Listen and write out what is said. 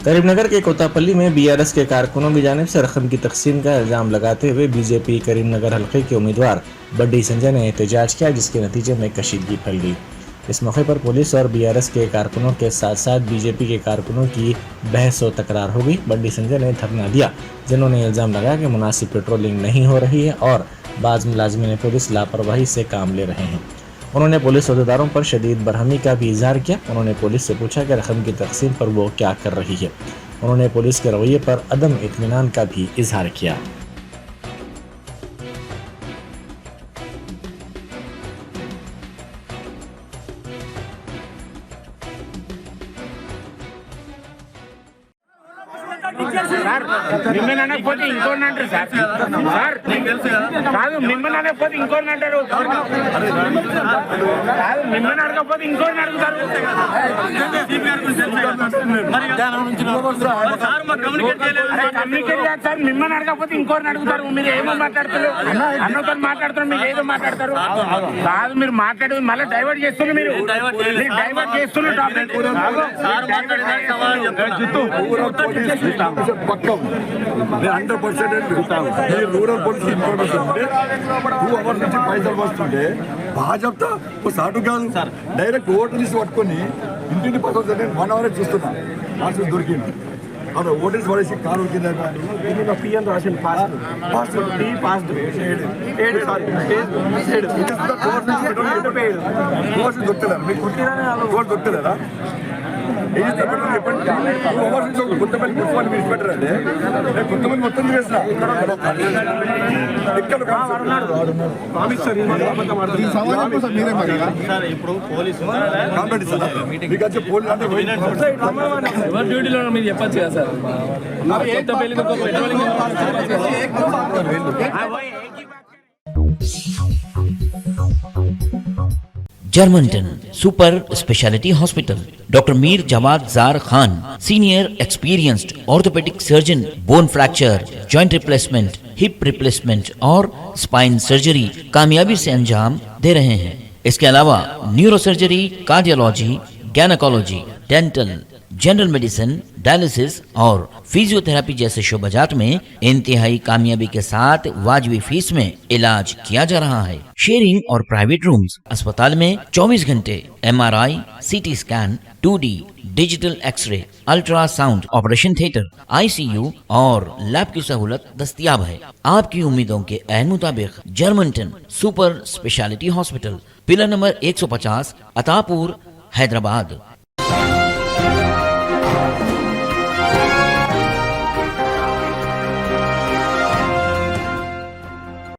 करीमनगर के कोतापल्ली में बीआरएस के कारकुनों की जानिब से रकम की तकसीम का इल्जाम लगाते हुए बीजेपी करीमनगर हल्के के उम्मीदवार बड्डी संजय ने एहतजाज किया, जिसके नतीजे में कशीदगी फैल गई। इस मौके पर पुलिस और बीआरएस के कारकुनों के साथ साथ बीजेपी के कारकुनों की बहस और तकरार हो गई। बड्डी संजय ने धरना दिया, जिन्होंने इल्जाम लगाया कि मुनासिब पेट्रोलिंग नहीं हो रही है और बाज़ मुलाजिमीन पुलिस लापरवाही से काम ले रहे हैं। उन्होंने पुलिस अहदेदारों पर शदीद बरहमी का भी इजहार किया। उन्होंने पुलिस से पूछा कि रकम की तकसीम पर वो क्या कर रही है। उन्होंने पुलिस के रवैये पर अदम इत्मीनान का भी इजहार किया। సార్ మిమ్మల్ని అనకపోతే ఇంకోటి అంటారు సార్. సార్ కాదు, మిమ్మల్ని అనకపోతే ఇంకోటి అంటారు. కాదు, మిమ్మల్ని అడగకపోతే ఇంకోటి అడుగుతారు. కమ్యూనికేట్ చేయాలి సార్. మిమ్మల్ని అడగకపోతే ఇంకోటి అడుగుతారు. మీరు ఏమో మాట్లాడతారు, అన్నతో మాట్లాడతారు, మీకు ఏదో మాట్లాడతారు. కాదు, మీరు మాట్లాడేది మళ్ళీ డైవర్ట్ చేస్తున్నారు. మీరు డైవర్ట్ చేస్తున్నారు టాపిక్. పక్కం 100% రూరల్ పోలీస్ ఇన్ఫర్మేషన్ ఉంటే 2 అవర్స్ నుంచి పైసలు వస్తుంటే భాజపా సాటు కాదు, డైరెక్ట్ ఓటు తీసి పట్టుకొని ఇంటిని పక్కన నేను 1 అవర్ చూస్తున్నా. లాస్ట్ దొరికింది అక్కడ ఓటేసి పడేసి కారు కింద పిఎన్ రాసింది ఫాస్ట్ దొరకలేదా మీకు దొరకలేదా? కొంతమంది పెట్టరు అంటే కొంతమంది మొత్తం చేసిన ఇప్పుడు పోలీసు మీకు వచ్చే పోలీసు అంటే డ్యూటీలో మీరు చెప్పచ్చు కదా sir. Germanten super speciality hospital, doctor Mir Jawad Zar Khan, senior experienced orthopaedic surgeon, bone fracture, joint replacement, hip replacement और स्पाइन सर्जरी कामयाबी से अंजाम दे रहे हैं। इसके अलावा neuro surgery, cardiology, gynaecology, dental, general medicine, dialysis और फिजियोथेरेपी जैसे शोबाजात में इंतहाई कामयाबी के साथ वाजबी फीस में इलाज किया जा रहा है। शेयरिंग और प्राइवेट रूम्स, अस्पताल में 24 घंटे MRI, CT scan, 2D digital X ray, ultrasound, operation theatre, ICU और लैब की सहूलत दस्तयाब है। आपकी उम्मीदों के ऐन मुताबिक Germanten super speciality hospital, pillar number 150, Attapur, Hyderabad.